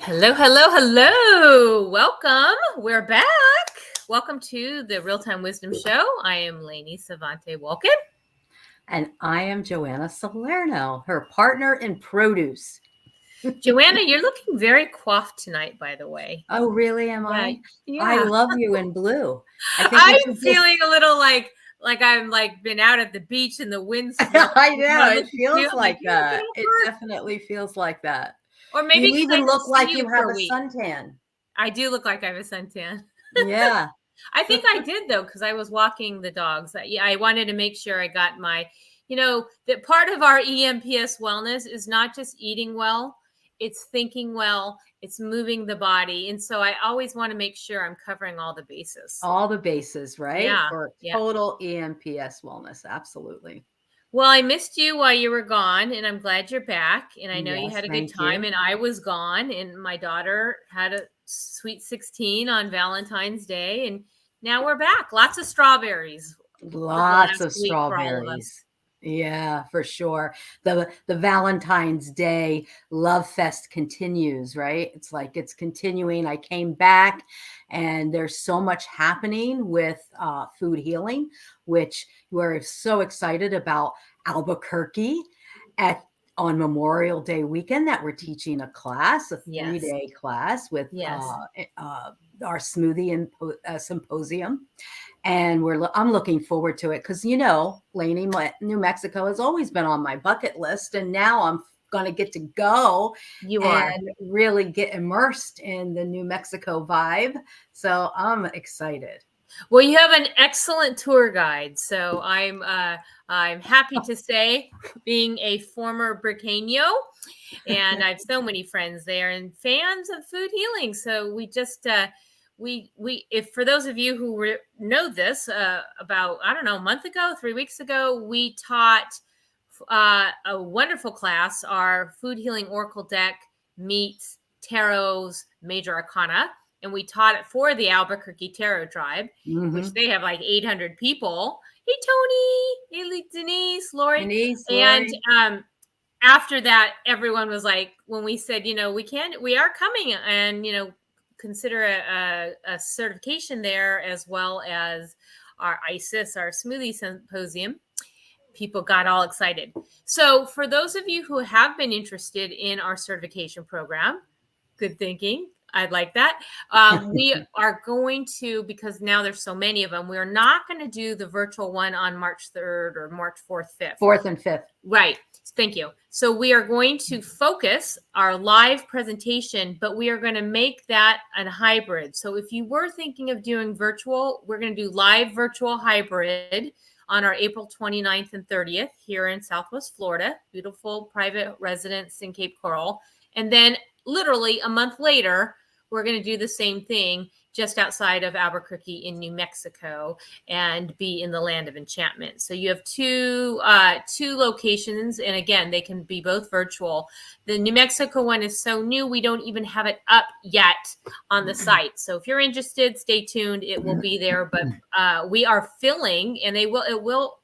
Hello, hello, hello. Welcome. We're back. Welcome to the Real Time Wisdom Show. I am Lainey Savante Wolkin. And I am Joanna Salerno, her partner in produce. Joanna, you're looking very coiffed tonight, by the way. Oh, really? Am I? Yeah. I love you in blue. I think I'm feeling a little like I'm been out at the beach and the wind's I know. It feels like that. It definitely feels like that. Or maybe you even look like you have a suntan. I do look like I have a suntan. Yeah. I think I did, though, because I was walking the dogs. I wanted to make sure I got my, that part of our EMPS wellness is not just eating well, it's thinking well, it's moving the body. And so I always want to make sure I'm covering all the bases. All the bases, right? Yeah. For total EMPS wellness. Absolutely. Well, I missed you while you were gone, and I'm glad you're back. And I know you had a good time, and I was gone, and my daughter had a sweet 16 on Valentine's Day, and now we're back. Lots of strawberries. Lots of strawberries. Yeah, for sure. The Valentine's Day love fest continues, right? It's like it's continuing. I came back and there's so much happening with food healing, which we're so excited about Albuquerque on Memorial Day weekend that we're teaching a class, a 3-day class with our smoothie and symposium. And I'm looking forward to it because, Lainey, New Mexico has always been on my bucket list. And now I'm going to get to go and really get immersed in the New Mexico vibe. So I'm excited. Well, you have an excellent tour guide. So I'm happy to say, being a former Briqueño, and I have so many friends there and fans of food healing. So we just... if for those of you who know this, about, a month ago, 3 weeks ago, we taught a wonderful class. Our food healing oracle deck meets tarot's major arcana, and we taught it for the Albuquerque Tarot Tribe, which they have like 800 people. Hey, Tony. Hey, Denise, Lori. And after that, everyone was like, when we said, we are coming, and consider a certification there, as well as our ISIS, our smoothie symposium, people got all excited. So for those of you who have been interested in our certification program, good thinking. I'd like that. We are going to, because now there's so many of them, we're not going to do the virtual one on March 3rd or March 4th, 5th. 4th and 5th. Right. Thank you. So we are going to focus our live presentation, but we are going to make that a hybrid. So if you were thinking of doing virtual, we're going to do live virtual hybrid on our April 29th and 30th here in Southwest Florida, beautiful private residence in Cape Coral. And then literally a month later, we're going to do the same thing just outside of Albuquerque in New Mexico and be in the land of enchantment. So you have two locations. And again, they can be both virtual. The New Mexico one is so new, we don't even have it up yet on the site. So if you're interested, stay tuned. It will be there, but we are filling, and it will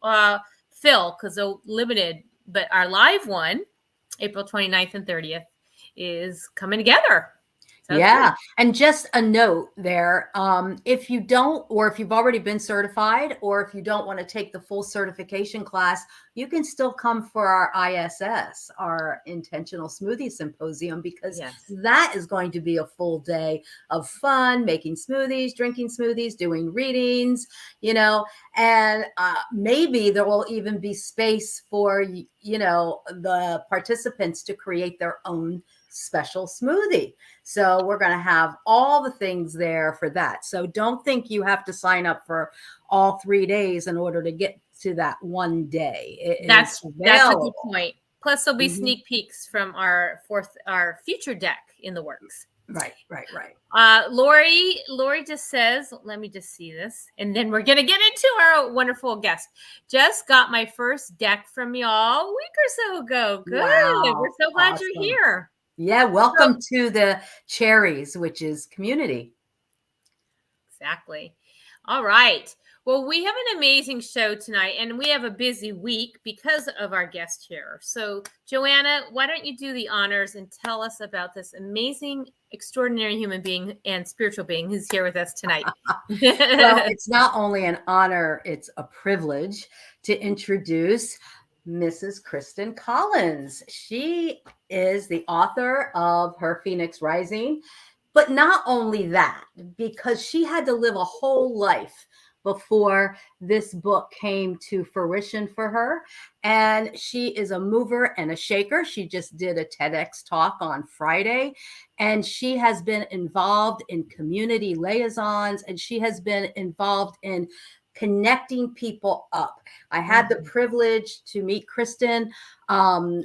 fill because they're limited. But our live one, April 29th and 30th, is coming together. Yeah. And just a note there, if you don't, or if you've already been certified, or if you don't want to take the full certification class, you can still come for our ISS, our Intentional Smoothie Symposium, because that is going to be a full day of fun, making smoothies, drinking smoothies, doing readings, and maybe there will even be space for, the participants to create their own special smoothie. So we're going to have all the things there for that. So don't think you have to sign up for all 3 days in order to get to that one day. That's a good point. Plus there'll be sneak peeks from our future deck in the works. Right. Lori just says, let me just see this. And then we're going to get into our wonderful guest. Just got my first deck from y'all a week or so ago. Good. Wow, we're so glad you're here. Yeah, welcome to the Cherries, which is community. Exactly. All right. Well, we have an amazing show tonight, and we have a busy week because of our guest here. So, Joanna, why don't you do the honors and tell us about this amazing, extraordinary human being and spiritual being who's here with us tonight? Well, it's not only an honor, it's a privilege to introduce Mrs. Christin Collins. She is the author of Her Phoenix Rising, but not only that, because she had to live a whole life before this book came to fruition for her. And she is a mover and a shaker. She just did a TEDx talk on Friday, and she has been involved in community liaisons, and she has been involved in connecting people up. I had the privilege to meet Christin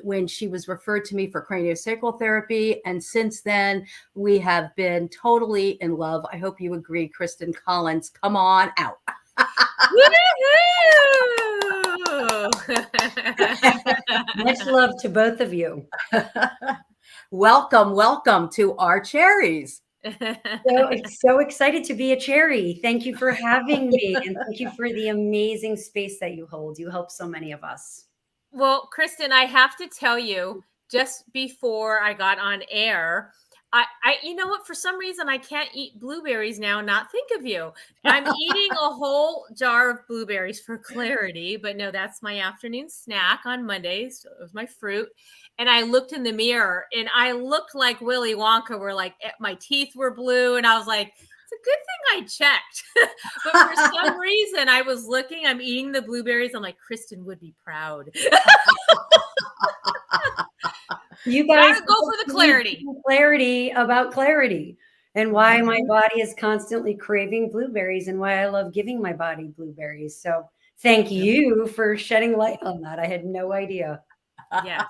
when she was referred to me for craniosacral therapy. And since then, we have been totally in love. I hope you agree, Christin Collins. Come on out. Much love to both of you. Welcome to our cherries. So excited to be a cherry. Thank you for having me, and thank you for the amazing space that you hold. You help so many of us. Well, Christin, I have to tell you, just before I got on air, I you know what? For some reason, I can't eat blueberries now and not think of you. I'm eating a whole jar of blueberries for clarity, but no, that's my afternoon snack on Mondays. So it was my fruit. And I looked in the mirror and I looked like Willy Wonka, where like my teeth were blue. And I was like, it's a good thing I checked. But for some reason, I was looking, I'm eating the blueberries. I'm like, Christin would be proud. You guys go for the clarity. Clarity about clarity, and why my body is constantly craving blueberries, and why I love giving my body blueberries. So thank you for shedding light on that. I had no idea. Yes.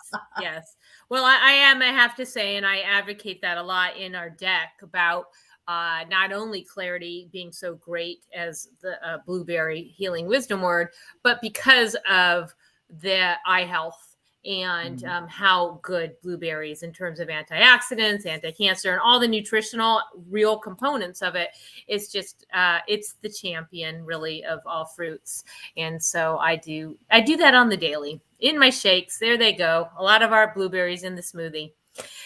Well, I have to say, and I advocate that a lot in our deck about not only clarity being so great as the blueberry healing wisdom word, but because of the eye health and how good blueberries in terms of antioxidants, anti-cancer, and all the nutritional real components of it is just it's the champion really of all fruits. And so I do that on the daily in my shakes. There they go. A lot of our blueberries in the smoothie.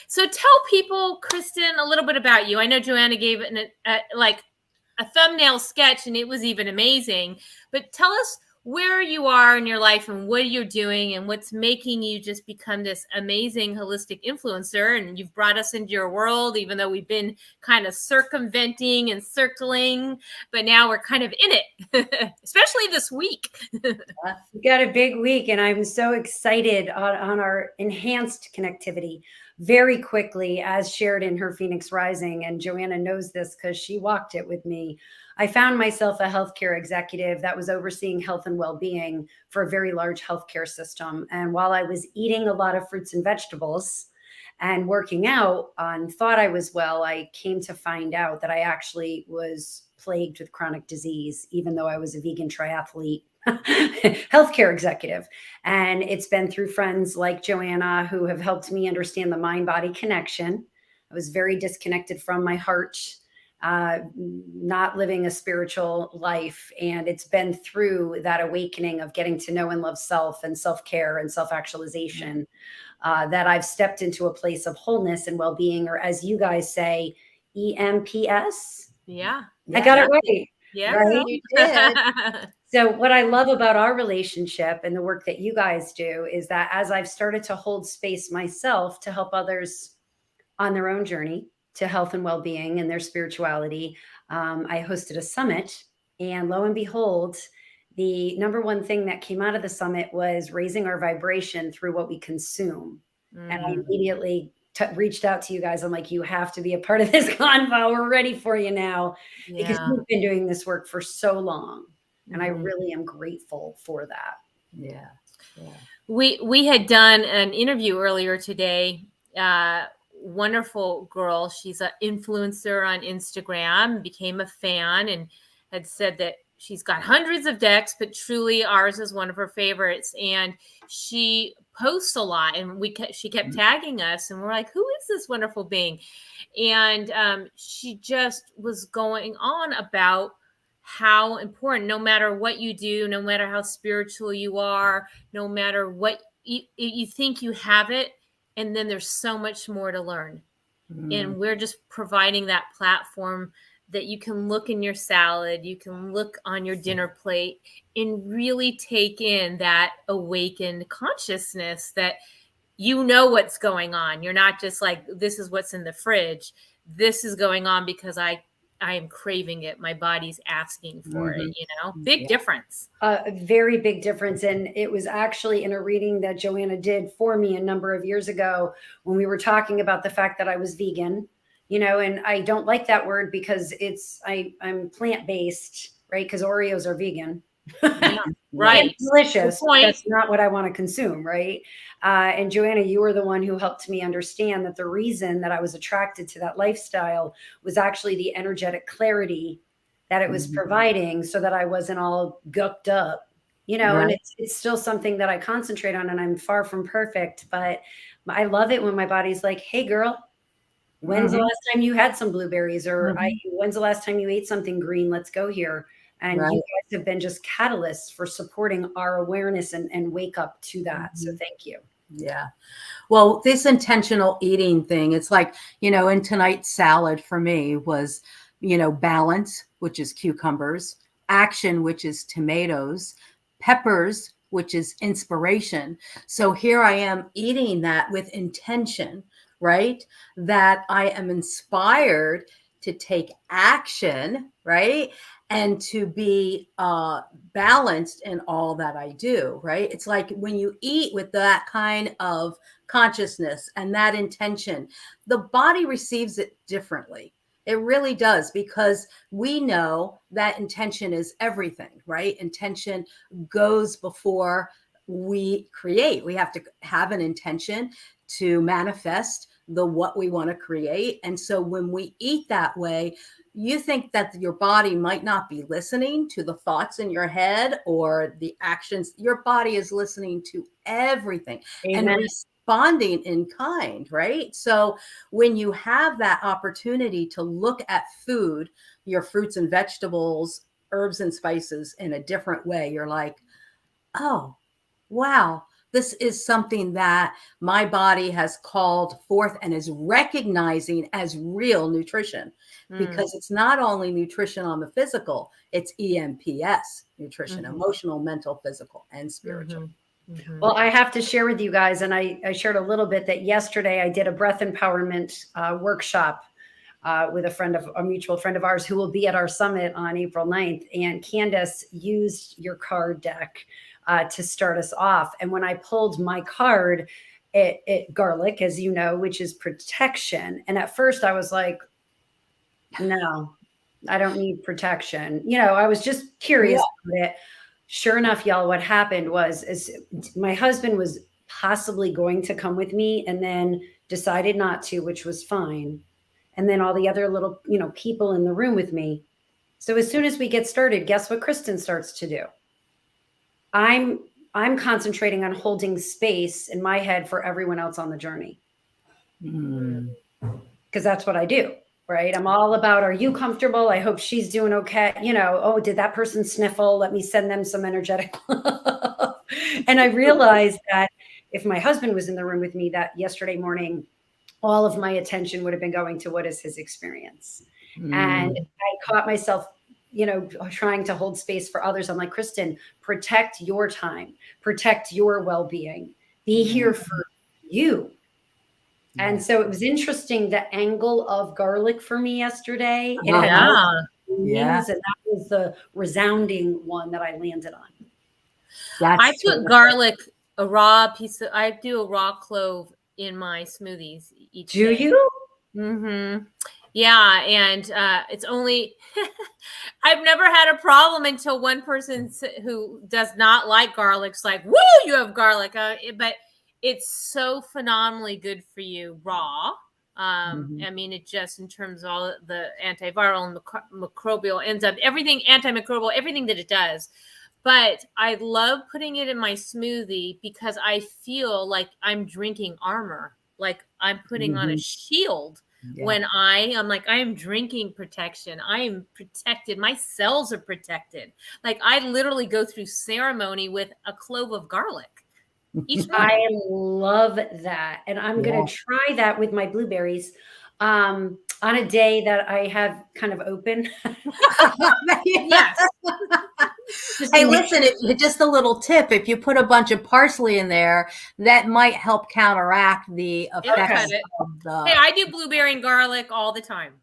So tell people, Christin, a little bit about you. I know Joanna gave like a thumbnail sketch, and it was even amazing. But tell us where you are in your life and what you're doing and what's making you just become this amazing holistic influencer. And you've brought us into your world, even though we've been kind of circumventing and circling, but now we're kind of in it, especially this week. We've got a big week, and I'm so excited on our enhanced connectivity. Very quickly, as shared in Her Phoenix Rising, and Joanna knows this because she walked it with me, I found myself a healthcare executive that was overseeing health and well-being for a very large healthcare system. And while I was eating a lot of fruits and vegetables and working out and thought I was well, I came to find out that I actually was plagued with chronic disease, even though I was a vegan triathlete. Healthcare executive. And it's been through friends like Joanna who have helped me understand the mind-body connection. I was very disconnected from my heart, not living a spiritual life. And it's been through that awakening of getting to know and love self and self-care and self-actualization that I've stepped into a place of wholeness and well-being, or as you guys say, EMPS. Yeah. I got it right. Yeah, right? You did. So what I love about our relationship and the work that you guys do is that as I've started to hold space myself to help others on their own journey to health and well-being and their spirituality, I hosted a summit, and lo and behold, the number one thing that came out of the summit was raising our vibration through what we consume. And I immediately reached out to you guys. I'm like, you have to be a part of this convo. We're ready for you now, because you've been doing this work for so long. And I really am grateful for that. Yeah. We had done an interview earlier today. Wonderful girl. She's an influencer on Instagram, became a fan, and had said that she's got hundreds of decks, but truly ours is one of her favorites. And she posts a lot, and she kept tagging us, and we're like, who is this wonderful being? And she just was going on about how important, no matter what you do, no matter how spiritual you are, no matter what you think you have it, and then there's so much more to learn. And we're just providing that platform that you can look in your salad, you can look on your dinner plate and really take in that awakened consciousness that you know what's going on. You're not just like, this is what's in the fridge. This is going on because I am craving it. My body's asking for it, big difference. A very big difference. And it was actually in a reading that Joanna did for me a number of years ago when we were talking about the fact that I was vegan, and I don't like that word because I'm plant-based, right? Because Oreos are vegan. Yeah, right. It's delicious. That's not what I want to consume, right? And Joanna, you were the one who helped me understand that the reason that I was attracted to that lifestyle was actually the energetic clarity that it was providing, so that I wasn't all gucked up, right. And it's still something that I concentrate on, and I'm far from perfect, but I love it when my body's like, hey girl, when's the last time you had some blueberries, or when's the last time you ate something green? Let's go here. And you guys have been just catalysts for supporting our awareness and wake up to that. So thank you. Yeah. Well, this intentional eating thing, it's like, in tonight's salad for me was, balance, which is cucumbers, action, which is tomatoes, peppers, which is inspiration. So here I am eating that with intention, right? That I am inspired to take action, right? And to be balanced in all that I do, right? It's like when you eat with that kind of consciousness and that intention, the body receives it differently. It really does, because we know that intention is everything, right? Intention goes before we create. We have to have an intention to manifest what we want to create. And so when we eat that way, you think that your body might not be listening to the thoughts in your head or the actions. Your body is listening to everything. Amen. And responding in kind, right? So when you have that opportunity to look at food, your fruits and vegetables, herbs and spices in a different way, you're like, oh, wow. This is something that my body has called forth and is recognizing as real nutrition, because it's not only nutrition on the physical, it's EMPS, nutrition, emotional, mental, physical, and spiritual. Well, I have to share with you guys, and I shared a little bit that yesterday I did a breath empowerment workshop with a mutual friend of ours who will be at our summit on April 9th. And Candace used your card deck to start us off. And when I pulled my card, it garlic, as you know, which is protection. And at first I was like, no, I don't need protection. I was just curious about it. Sure enough, y'all, what happened was my husband was possibly going to come with me and then decided not to, which was fine. And then all the other little, people in the room with me. So as soon as we get started, guess what Christin starts to do? I'm concentrating on holding space in my head for everyone else on the journey. Because that's what I do, right? I'm all about, are you comfortable? I hope she's doing okay. Oh, did that person sniffle? Let me send them some energetic love. And I realized that if my husband was in the room with me that yesterday morning, all of my attention would have been going to what is his experience. And I caught myself trying to hold space for others. I'm like, Christin, protect your time, protect your well-being, be here for you. And so it was interesting, the angle of garlic for me yesterday. It had and that was the resounding one that I landed on. I put garlic, I do a raw clove in my smoothies each day. Do you? Mm-hmm. Yeah. And it's only, I've never had a problem until one person who does not like garlic's like, woo, you have garlic. But it's so phenomenally good for you raw. I mean, it just, in terms of all the antiviral and microbial enzymes, everything, antimicrobial, everything that it does. But I love putting it in my smoothie because I feel like I'm drinking armor, like I'm putting on a shield. when I'm like, I am drinking protection. I am protected. My cells are protected. Like I literally go through ceremony with a clove of garlic each morning. I love that. And I'm going to try that with my blueberries on a day that I have kind of open. Yes. Hey, listen, just a little tip. If you put a bunch of parsley in there, that might help counteract the effects of the... Hey, I do blueberry and garlic all the time.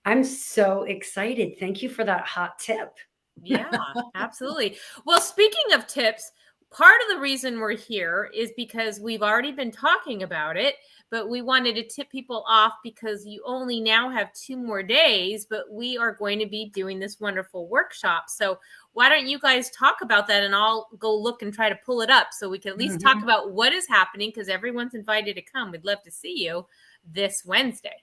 I'm so excited. Thank you for that hot tip. Yeah, absolutely. Well, speaking of tips, part of the reason we're here is because we've already been talking about it, but we wanted to tip people off because you only now have 2 more days, but we are going to be doing this wonderful workshop. So why don't you guys talk about that, and I'll go look and try to pull it up so we can at least talk about what is happening, because everyone's invited to come. We'd love to see you this Wednesday.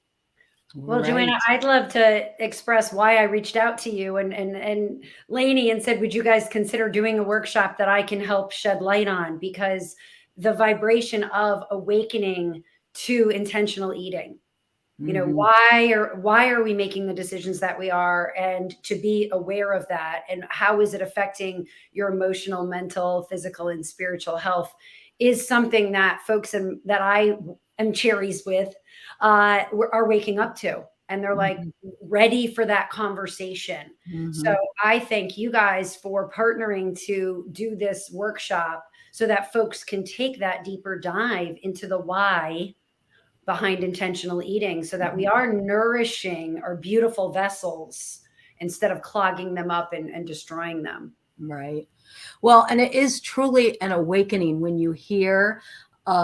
Well, Joanna, I'd love to express why I reached out to you and Lainey and said, would you guys consider doing a workshop that I can help shed light on? Because the vibration of awakening to intentional eating, you know, why are we making the decisions that we are, and to be aware of that, and how is it affecting your emotional, mental, physical, and spiritual health is something that folks that I am cherries with are waking up to, and they're like ready for that conversation. So I thank you guys for partnering to do this workshop so that folks can take that deeper dive into the why behind intentional eating, so that we are nourishing our beautiful vessels instead of clogging them up and destroying them. Right. Well, and it is truly an awakening when you hear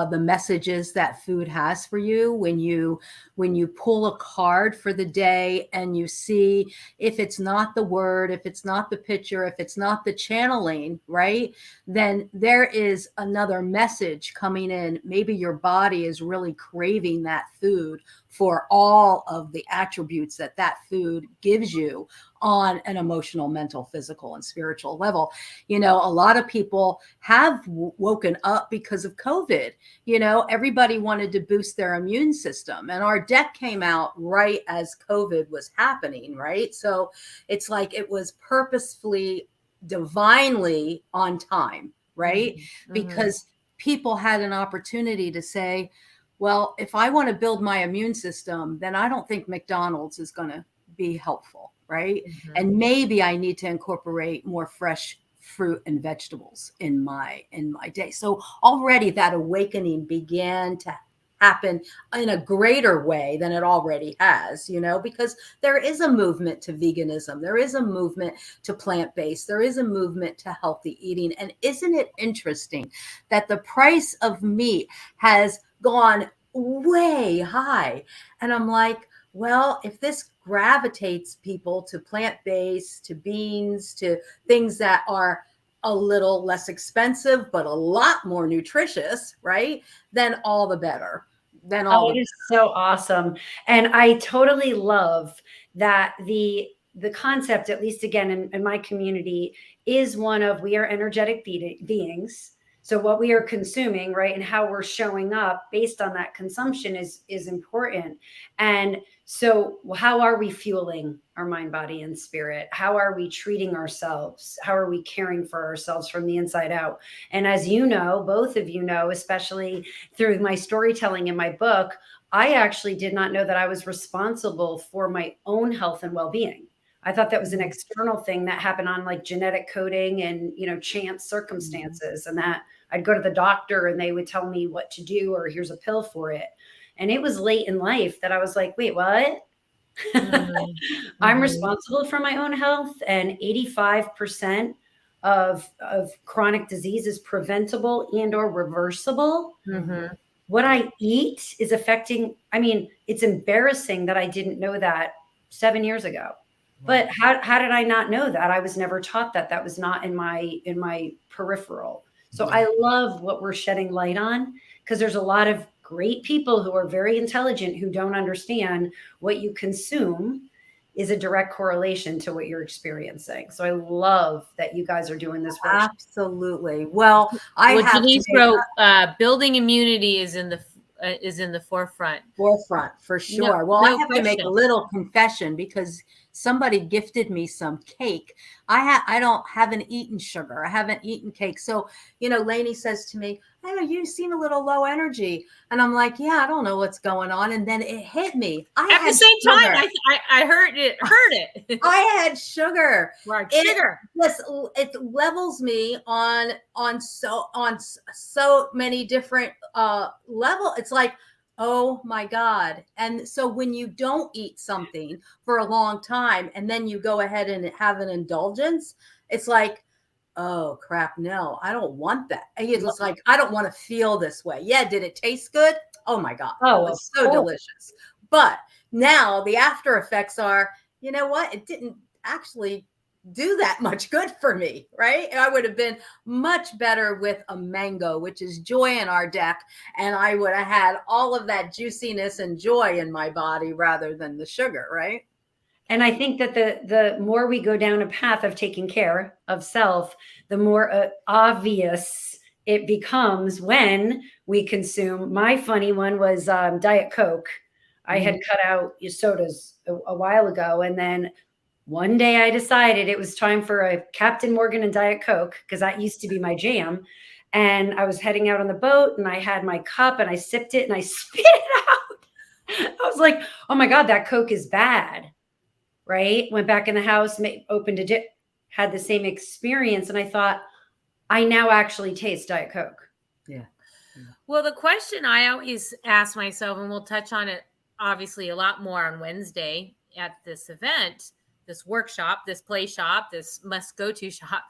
the messages that food has for you, when you pull a card for the day and you see, if it's not the word, if it's not the picture, if it's not the channeling, right, then there is another message coming in. Maybe your body is really craving that food for all of the attributes that that food gives you on an emotional, mental, physical, and spiritual level. You know, a lot of people have woken up because of COVID. You know, everybody wanted to boost their immune system, and our deck came out right as COVID was happening, right? So it's like it was purposefully, divinely on time, right? Because people had an opportunity to say, well, if I want to build my immune system, then I don't think McDonald's is going to be helpful, right? And maybe I need to incorporate more fresh fruit and vegetables in my day. So already that awakening began to happen in a greater way than it already has, you know, because there is a movement to veganism. There is a movement to plant-based. There is a movement to healthy eating. And isn't it interesting that the price of meat has gone way high? And I'm like, well, if this gravitates people to plant-based, to beans, to things that are a little less expensive, but a lot more nutritious, right? Then all the better. Then all it is so awesome. And I totally love that the concept, at least again, in my community, is one of, we are energetic beings. So what we are consuming, right, and how we're showing up based on that consumption is important. And so how are we fueling our mind, body, and spirit? How are we treating ourselves? How are we caring for ourselves from the inside out? And as you know, both of you know, especially through my storytelling in my book, I actually did not know that I was responsible for my own health and well-being. I thought that was an external thing that happened on like genetic coding and, you know, chance circumstances, and that I'd go to the doctor and they would tell me what to do, or here's a pill for it. And it was late in life that I was like, wait, what? I'm responsible for my own health, and 85% of chronic disease is preventable and or reversible. What I eat is affecting, I mean, it's embarrassing that I didn't know that 7 years ago. But how did I not know that? I was never taught that. That was not in my peripheral. So I love what we're shedding light on, because there's a lot of great people who are very intelligent who don't understand what you consume is a direct correlation to what you're experiencing. So I love that you guys are doing this work. Absolutely. Well, I have Denise wrote, building immunity is in the is in the forefront. Forefront for sure. Well, no I have to make a little confession because somebody gifted me some cake. haven't eaten sugar. I haven't eaten cake. So, Lainey says to me, "Oh, you seem a little low energy." And I'm like, "Yeah, I don't know what's going on." And then it hit me. At the same time, I heard it. I had sugar. Right, sugar. It levels me on so many different level. It's like, oh my God. And so when you don't eat something for a long time and then you go ahead and have an indulgence, it's like, oh crap, no, I don't want that. It's like, I don't want to feel this way. Yeah, did it taste good? Oh my God. Oh, it was so delicious. But now the after effects are, you know what? It didn't actually do that much good for me, right? I would have been much better with a mango, which is joy in our deck, and I would have had all of that juiciness and joy in my body rather than the sugar, right? And I think that the more we go down a path of taking care of self, the more obvious it becomes when we consume. My funny one was Diet Coke. I had cut out sodas a while ago, and then one day I decided it was time for a Captain Morgan and Diet Coke because that used to be my jam. And I was heading out on the boat and I had my cup and I sipped it and I spit it out. I was like, oh my God, that Coke is bad. Right? Went back in the house, opened a dip, had the same experience. And I thought, I now actually taste Diet Coke. Yeah. Well, the question I always ask myself, and we'll touch on it obviously a lot more on Wednesday at this event, this workshop, this play shop, this must go to shop,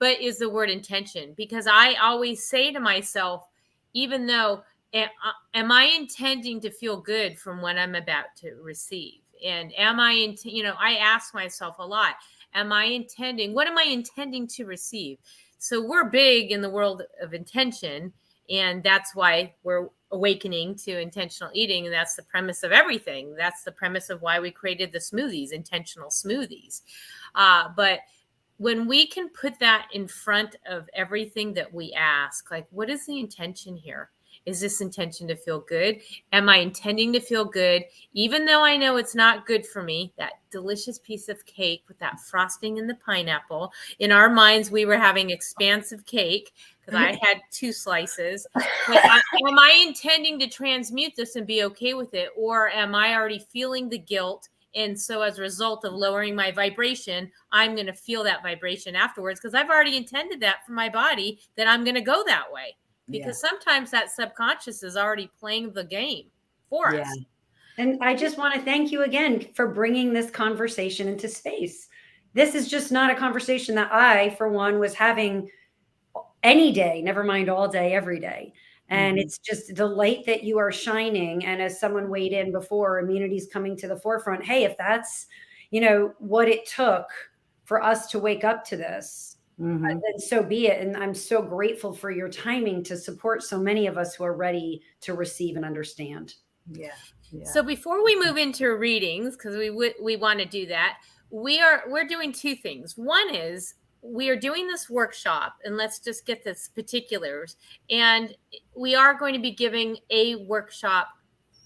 but is the word intention. Because I always say to myself, even though, am I intending to feel good from what I'm about to receive? And am I, I ask myself a lot, what am I intending to receive? So we're big in the world of intention. And that's why we're awakening to intentional eating. And that's the premise of everything. That's the premise of why we created the smoothies, intentional smoothies. But when we can put that in front of everything that we ask, like, what is the intention here? Is this intention to feel good? Am I intending to feel good? Even though I know it's not good for me, that delicious piece of cake with that frosting and the pineapple. In our minds, we were having expansive cake because I had 2 slices. Am I intending to transmute this and be okay with it? Or am I already feeling the guilt? And so as a result of lowering my vibration, I'm going to feel that vibration afterwards because I've already intended that for my body that I'm going to go that way. Because sometimes that subconscious is already playing the game for us. And I just want to thank you again for bringing this conversation into space. This is just not a conversation that I, for one, was having any day, never mind all day, every day. And it's just the light that you are shining. And as someone weighed in before, immunity's coming to the forefront. Hey, if that's, what it took for us to wake up to this, then so be it. And I'm so grateful for your timing to support so many of us who are ready to receive and understand. Yeah. So before we move into readings, because we want to do that, we're doing 2 things. One is we are doing this workshop, and let's just get the particulars. And we are going to be giving a workshop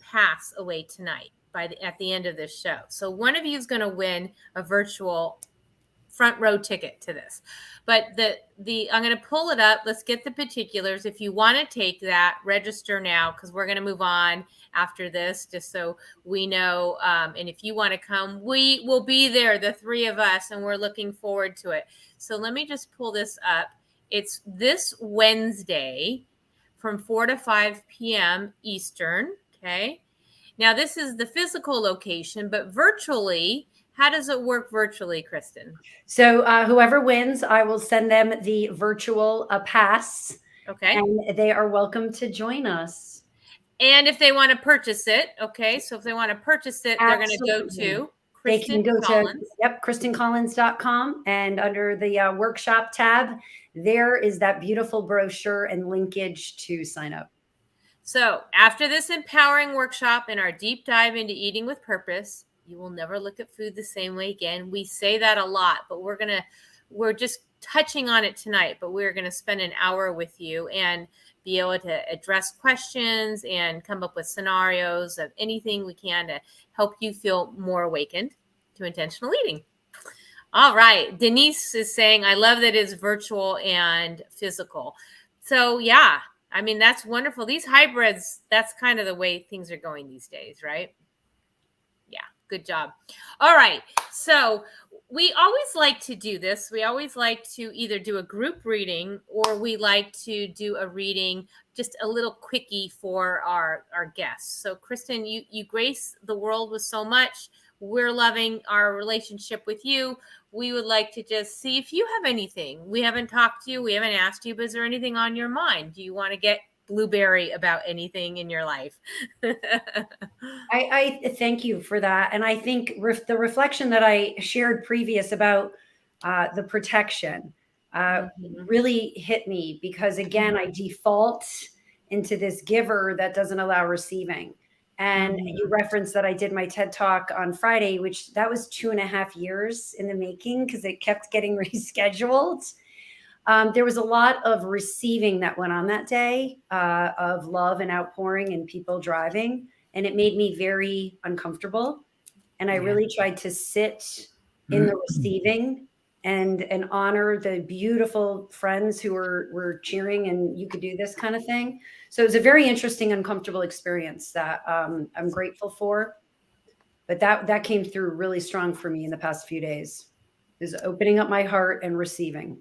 pass away tonight at the end of this show. So one of you is going to win a virtual front row ticket to this. But I'm going to pull it up. Let's get the particulars. If you want to take that, register now because we're going to move on after this, just so we know. And if you want to come, we will be there, the 3 of us, and we're looking forward to it. So let me just pull this up. It's this Wednesday from 4 to 5 p.m. Eastern. Okay. Now, this is the physical location, but virtually, how does it work virtually, Kristen? So whoever wins, I will send them the virtual pass. Okay. And they are welcome to join us. And if they want to purchase it, okay. So if they want to purchase it, they're going to go to Christin Collins. ChristinCollins.com. And under the workshop tab, there is that beautiful brochure and linkage to sign up. So after this empowering workshop and our deep dive into eating with purpose, you will never look at food the same way again. We say that a lot, but we're just touching on it tonight, but we're going to spend an hour with you. And be able to address questions and come up with scenarios of anything we can to help you feel more awakened to intentional eating. All right. Denise is saying, I love that it's virtual and physical. So yeah, I mean, that's wonderful. These hybrids, that's kind of the way things are going these days, right? Yeah, good job. All right. So we always like to do this. We always like to either do a group reading or we like to do a reading, just a little quickie for our guests. So Christin, you grace the world with so much. We're loving our relationship with you. We would like to just see if you have anything. We haven't talked to you. We haven't asked you, but is there anything on your mind? Do you want to get blueberry about anything in your life? I thank you for that. And I think the reflection that I shared previous about the protection really hit me because, again, I default into this giver that doesn't allow receiving. And you referenced that I did my TED Talk on Friday, which that was 2.5 years in the making because it kept getting rescheduled. There was a lot of receiving that went on that day of love and outpouring and people driving. And it made me very uncomfortable. And I really tried to sit in the receiving and honor the beautiful friends who were cheering and you could do this kind of thing. So it was a very interesting, uncomfortable experience that I'm grateful for. But that came through really strong for me in the past few days, is opening up my heart and receiving.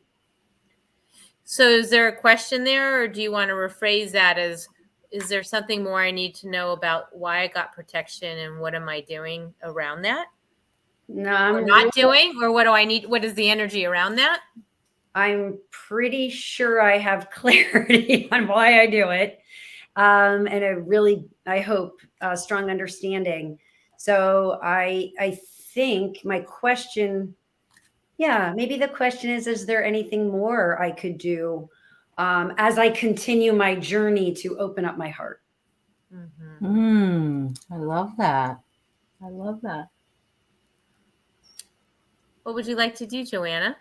So is there a question there, or do you want to rephrase that as, is there something more I need to know about why I got protection and what am I doing around that? No, I'm not doing, or what do I need? What is the energy around that? I'm pretty sure I have clarity on why I do it. And I hope a strong understanding. So I think my question, maybe the question is there anything more I could do as I continue my journey to open up my heart? I love that. I love that. What would you like to do, Joanna?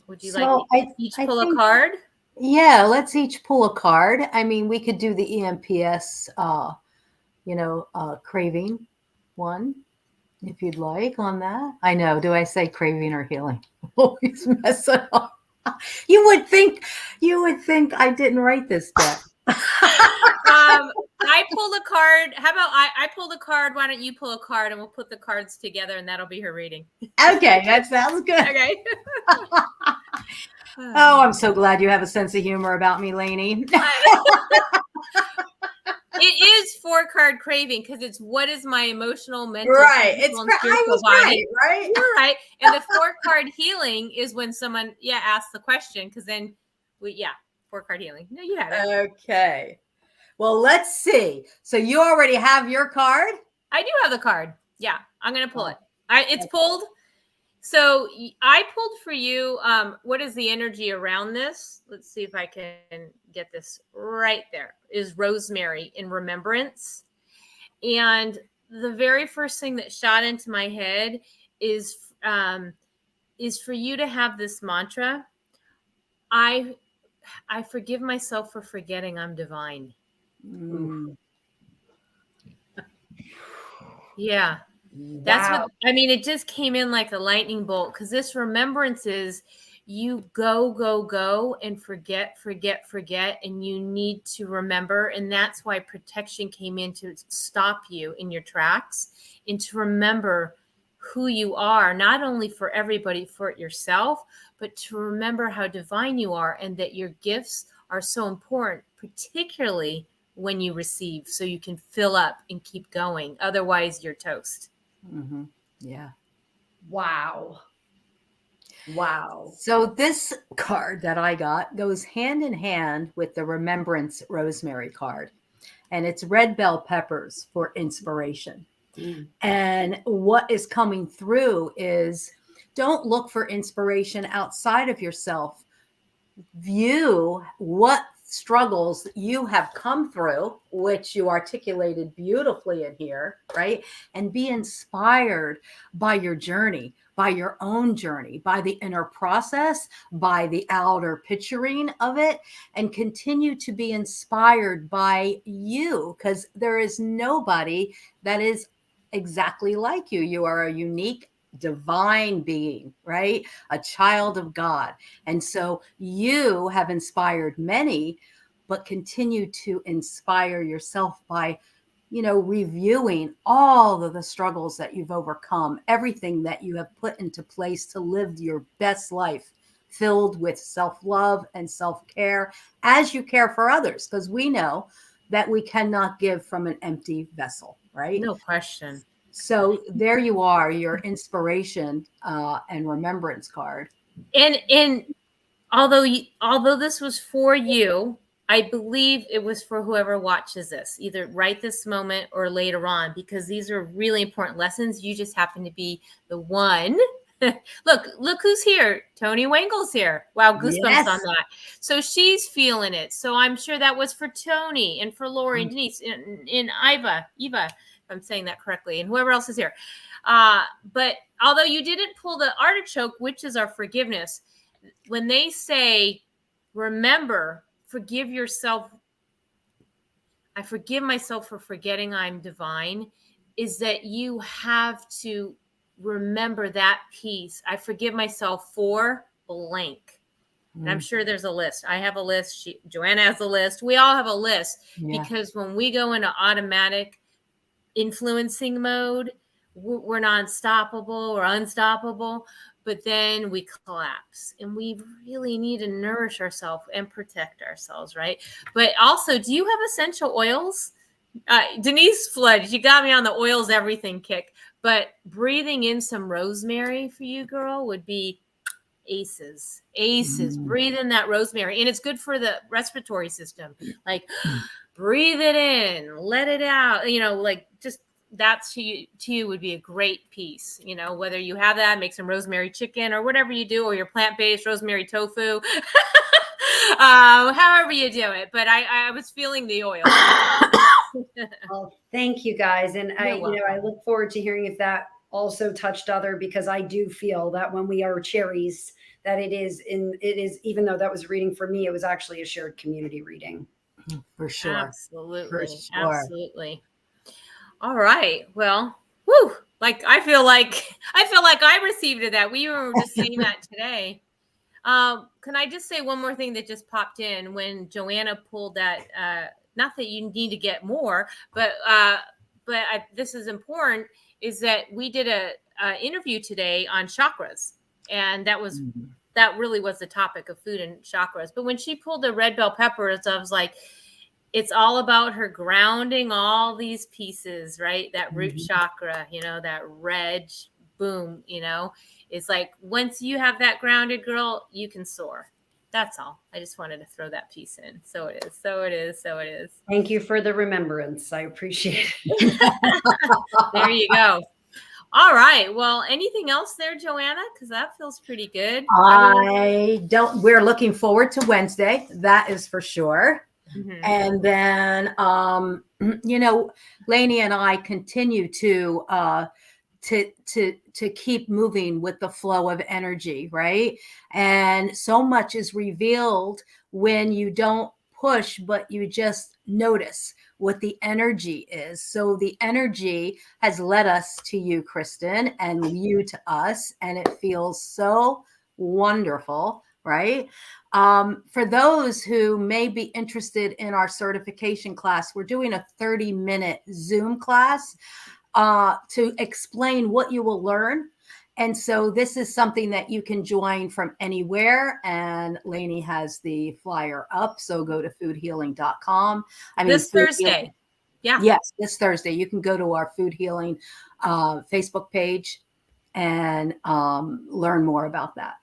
Would you So like to each pull a card? Yeah, let's each pull a card. I mean, we could do the EMPS, craving one, if you'd like on that. I know. Do I say craving or healing? Always mess it up. You would think I didn't write this deck. I pulled a card. How about I pulled a card? Why don't you pull a card and we'll put the cards together and that'll be her reading. Okay, that sounds good. Okay. Oh, I'm so glad you have a sense of humor about me, Lainey. It is 4-card craving because it's what is my emotional, mental, right. It's I was body. Right. You're right. And the 4-card healing is when someone asks the question, because then 4-card healing. No, you had it. Okay. Well, let's see. So you already have your card? I do have the card. Yeah, I'm gonna pull it. It's pulled. So I pulled for you. What is the energy around this? Let's see if I can get this right there. Is rosemary in remembrance. And the very first thing that shot into my head is for you to have this mantra. I forgive myself for forgetting I'm divine. Yeah. That's what I mean. It just came in like a lightning bolt because this remembrance is you go and forget, and you need to remember. And that's why protection came in to stop you in your tracks and to remember who you are, not only for everybody, for yourself, but to remember how divine you are and that your gifts are so important, particularly when you receive, so you can fill up and keep going. Otherwise, you're toast. Yeah. Wow. So this card that I got goes hand in hand with the Remembrance Rosemary card, and it's red bell peppers for inspiration. And what is coming through is don't look for inspiration outside of yourself. View what struggles you have come through, which you articulated beautifully in here, right? And be inspired by your journey. by your own journey, by the inner process, by the outer picturing of it, and continue to be inspired by you, because there is nobody that is exactly like you. You are a unique divine being, right? A child of God. And so you have inspired many, but continue to inspire yourself by, reviewing all of the struggles that you've overcome, everything that you have put into place to live your best life, filled with self-love and self-care as you care for others, because we know that we cannot give from an empty vessel, right? No question. So there you are, your inspiration and remembrance card. And although this was for you, I believe it was for whoever watches this, either right this moment or later on, because these are really important lessons. You just happen to be the one. Look who's here. Tony Wengel's here. Wow, goosebumps Yes. on that. So she's feeling it. So I'm sure that was for Tony and for Lori and Denise and Eva, if I'm saying that correctly, and whoever else is here. But although you didn't pull the artichoke, which is our forgiveness, when they say, remember, forgive yourself. I forgive myself for forgetting I'm divine, is that you have to remember that piece. I forgive myself for blank. And I'm sure there's a list. I have a list. Joanna has a list. We all have a list, because when we go into automatic influencing mode, we're not unstoppable or unstoppable, but then we collapse, and we really need to nourish ourselves and protect ourselves, right? But also, do you have essential oils? Denise Flood, you got me on the oils everything kick, but breathing in some rosemary for you, girl, would be aces. Breathe in that rosemary, and it's good for the respiratory system. Like, breathe it in, let it out, like, just that's to you would be a great piece, whether you have that, make some rosemary chicken or whatever you do, or your plant-based rosemary tofu, however you do it. But I was feeling the oil. Well, thank you guys. And I look forward to hearing if that also touched other, because I do feel that when we are cherries, that it is, even though that was reading for me, it was actually a shared community reading. For sure. Absolutely. For sure. Absolutely. All right. Well, whew, I feel like I received that. We were just saying that today. Can I just say one more thing that just popped in when Joanna pulled that? Not that you need to get more, but this is important. Is that we did a interview today on chakras, and that really was the topic of food and chakras. But when she pulled the red bell peppers, I was like, it's all about her grounding all these pieces, right? That root chakra, that red boom, it's like, once you have that grounded, girl, you can soar. That's all. I just wanted to throw that piece in. So it is. Thank you for the remembrance. I appreciate it. There you go. All right. Well, anything else there, Joanna? Because that feels pretty good. We're looking forward to Wednesday. That is for sure. And then, Lainey and I continue to keep moving with the flow of energy, right? And so much is revealed when you don't push, but you just notice what the energy is. So the energy has led us to you, Christin, and you to us, and it feels so wonderful, right? For those who may be interested in our certification class, we're doing a 30-minute Zoom class to explain what you will learn. And so this is something that you can join from anywhere. And Lainey has the flyer up. So go to foodhealing.com. This Thursday. Yeah. Yes, this Thursday. You can go to our Food Healing Facebook page and learn more about that.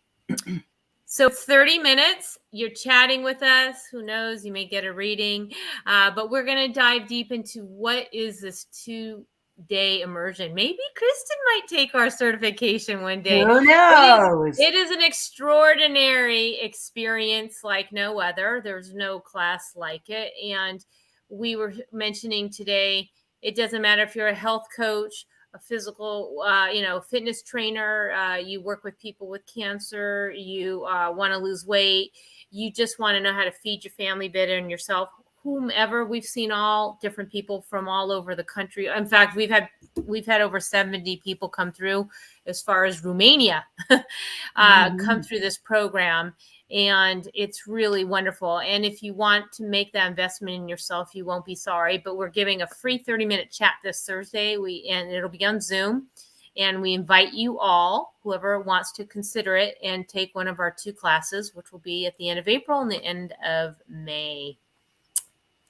So 30 minutes, you're chatting with us. Who knows? You may get a reading. But we're going to dive deep into what is this 2-day immersion. Maybe Christin might take our certification one day. Who knows? It is an extraordinary experience like no other. There's no class like it. And we were mentioning today, it doesn't matter if you're a health coach, a physical, fitness trainer, you work with people with cancer, you want to lose weight, you just want to know how to feed your family better and yourself, whomever. We've seen all different people from all over the country. In fact, we've had over 70 people come through as far as Romania, come through this program. And it's really wonderful. And if you want to make that investment in yourself, you won't be sorry. But we're giving a free 30-minute chat this Thursday. And it'll be on Zoom. And we invite you all, whoever wants to consider it, and take one of our 2 classes, which will be at the end of April and the end of May.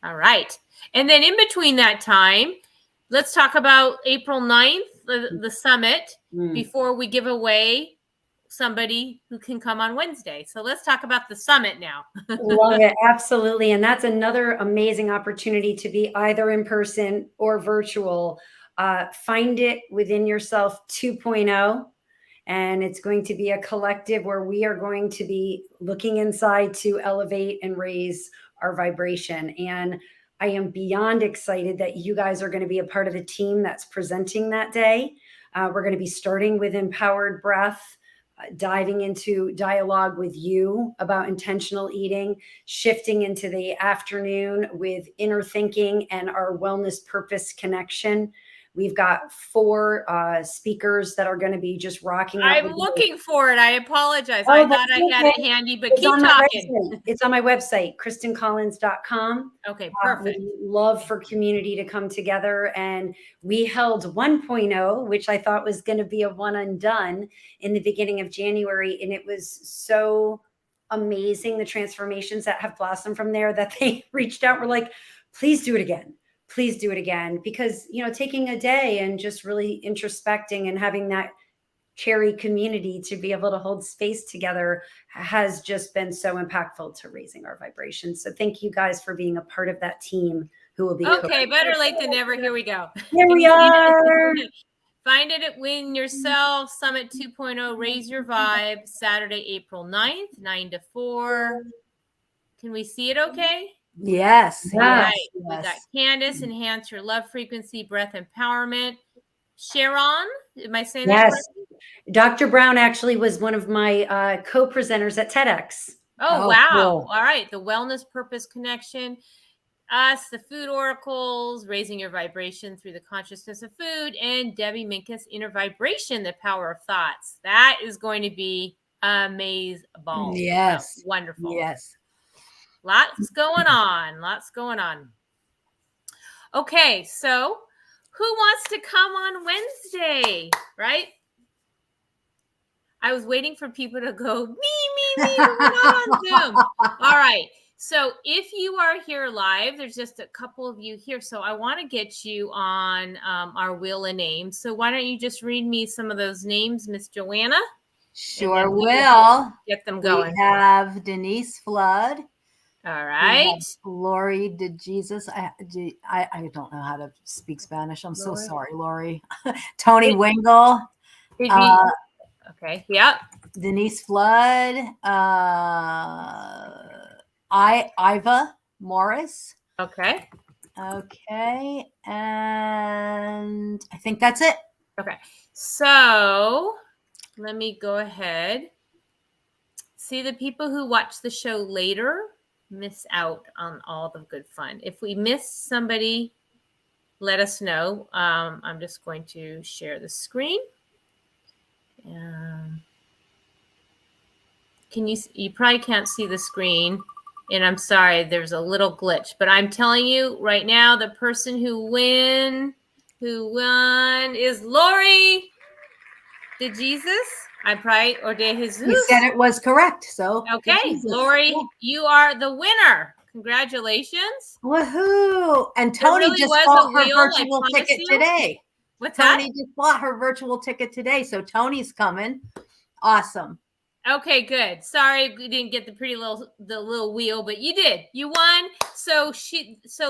All right. And then in between that time, let's talk about April 9th, the summit, before we give away somebody who can come on Wednesday. So let's talk about the summit now. Love it. Absolutely. And that's another amazing opportunity to be either in person or virtual. Find it within yourself 2.0. And it's going to be a collective where we are going to be looking inside to elevate and raise our vibration. And I am beyond excited that you guys are going to be a part of the team that's presenting that day. We're going to be starting with empowered breath, diving into dialogue with you about intentional eating, shifting into the afternoon with inner thinking and our wellness purpose connection. We've got 4 speakers that are going to be just rocking out. I'm looking for it. I apologize. I thought I had it handy, but keep talking. It's on my website, ChristinCollins.com. Okay, perfect. We'd love for community to come together. And we held 1.0, which I thought was going to be a one and done in the beginning of January. And it was so amazing, the transformations that have blossomed from there, that they reached out, were like, please do it again. Please do it again. Because, taking a day and just really introspecting and having that cherry community to be able to hold space together has just been so impactful to raising our vibrations. So thank you guys for being a part of that team who will be. Okay, better late than never. Here we go. Here we are. Find it at Win Yourself Summit 2.0, Raise Your Vibe, Saturday, April 9th, 9 to 4. Can we see it okay? Yes. Right. We got Candace, Enhance Your Love Frequency, Breath Empowerment. Sharon, am I saying that correctly? Dr. Brown actually was one of my co-presenters at TEDx. Oh, wow. Cool. All right. The Wellness Purpose Connection. Us, the Food Oracles, Raising Your Vibration Through the Consciousness of Food, and Debbie Minkus, Inner Vibration, The Power of Thoughts. That is going to be amazing. Yes. So wonderful. Yes. Lots going on. Okay, so who wants to come on Wednesday, right? I was waiting for people to go, me, we're not on Zoom. All right. So if you are here live, there's just a couple of you here. So I want to get you on our wheel of names. So why don't you just read me some of those names, Miss Joanna? Sure will. Get them going. We have Denise Flood. All right. Lori DeJesus. I don't know how to speak Spanish. I'm so sorry, Lori. Tony Wingle. Okay. Yeah. Denise Flood. Iva Morris. Okay. Okay. And I think that's it. Okay. So let me go ahead. See, the people who watch the show later miss out on all the good fun. If we miss somebody, let us know. I'm just going to share the screen. You probably can't see the screen, and I'm sorry, there's a little glitch, but I'm telling you right now, the person who won is Lori DeJesus. De Jesus. You said it was correct. So okay, Lori, you are the winner. Congratulations. Woohoo. And Tony really just bought her virtual ticket today. What's that? Tony just bought her virtual ticket today. So Tony's coming. Awesome. Okay, good. Sorry we didn't get the little wheel, but you did. You won. So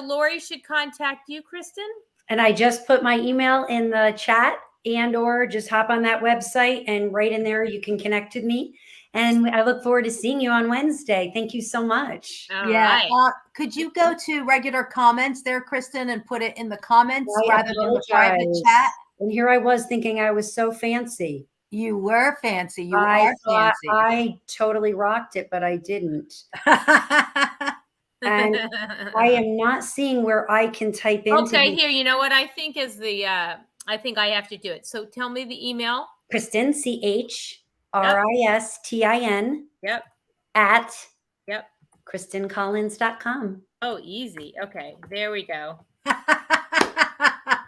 Lori should contact you, Christin. And I just put my email in the chat, and or just hop on that website, and right in there you can connect with me. And I look forward to seeing you on Wednesday. Thank you so much. All right. Could you go to regular comments there, Christin, and put it in the comments rather than the private chat? And here I was thinking I was so fancy. You were fancy. You I are thought fancy. I totally rocked it, but I didn't. And I am not seeing where I can type into Okay, here, you know what I think is the I think I have to do it. So tell me the email. Christin, CHRISTIN Yep. at Yep. ChristinCollins.com. Oh, easy. Okay, there we go.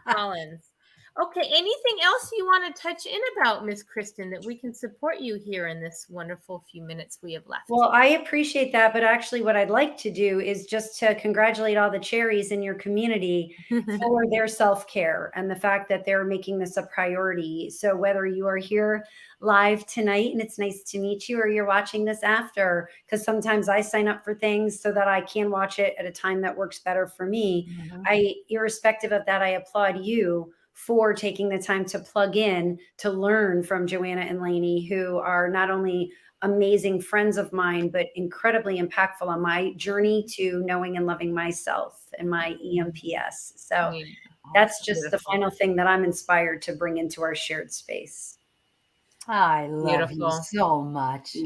Collins. Okay, anything else you want to touch in about, Miss Christin, that we can support you here in this wonderful few minutes we have left? Well, I appreciate that, but actually what I'd like to do is just to congratulate all the cherries in your community for their self-care and the fact that they're making this a priority. So whether you are here live tonight and it's nice to meet you, or you're watching this after, because sometimes I sign up for things so that I can watch it at a time that works better for me. Irrespective of that, I applaud you for taking the time to plug in to learn from Joanna and Lainey, who are not only amazing friends of mine, but incredibly impactful on my journey to knowing and loving myself and my EMPS. So that's just the final thing that I'm inspired to bring into our shared space. I love you so much.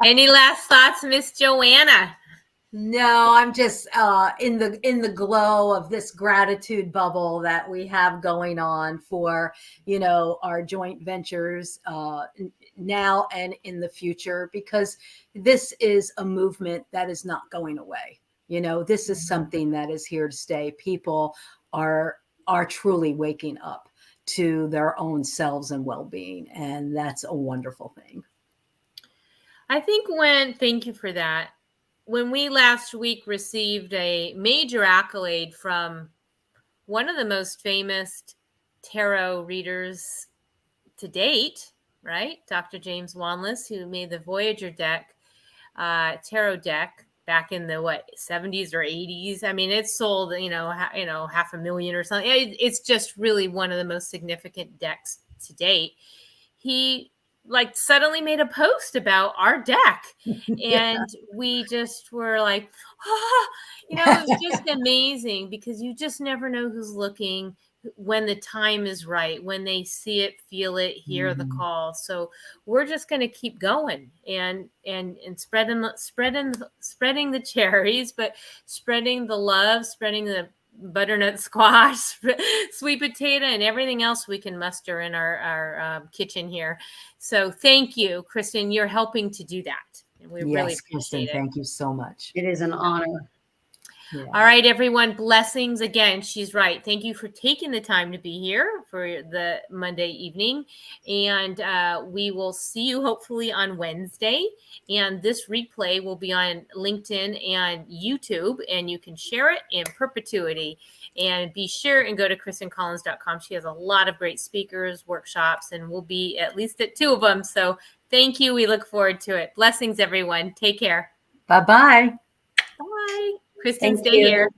Any last thoughts, Miss Joanna? No, I'm just in the glow of this gratitude bubble that we have going on for, our joint ventures now and in the future, because this is a movement that is not going away. This is something that is here to stay. People are truly waking up to their own selves and well-being, and that's a wonderful thing. I think thank you for that. When we last week received a major accolade from one of the most famous tarot readers to date, right? Dr. James Wanless, who made the Voyager deck, tarot deck back in the 70s or 80s. I mean, it sold, 500,000 or something. It's just really one of the most significant decks to date. He suddenly made a post about our deck, and we just were like, it was just amazing, because you just never know who's looking when the time is right, when they see it, feel it, hear the call. So we're just going to keep going and spreading the cherries, but spreading the love, spreading the butternut squash, sweet potato, and everything else we can muster in our kitchen here. So thank you, Christin. You're helping to do that. And we really appreciate it. Thank you so much. It is an honor. Yeah. All right, everyone. Blessings again. She's right. Thank you for taking the time to be here for the Monday evening. And we will see you hopefully on Wednesday. And this replay will be on LinkedIn and YouTube, and you can share it in perpetuity. And be sure and go to ChristinCollins.com. She has a lot of great speakers, workshops, and we'll be at least at 2 of them. So thank you. We look forward to it. Blessings, everyone. Take care. Bye-bye. Bye. Christin, stay here.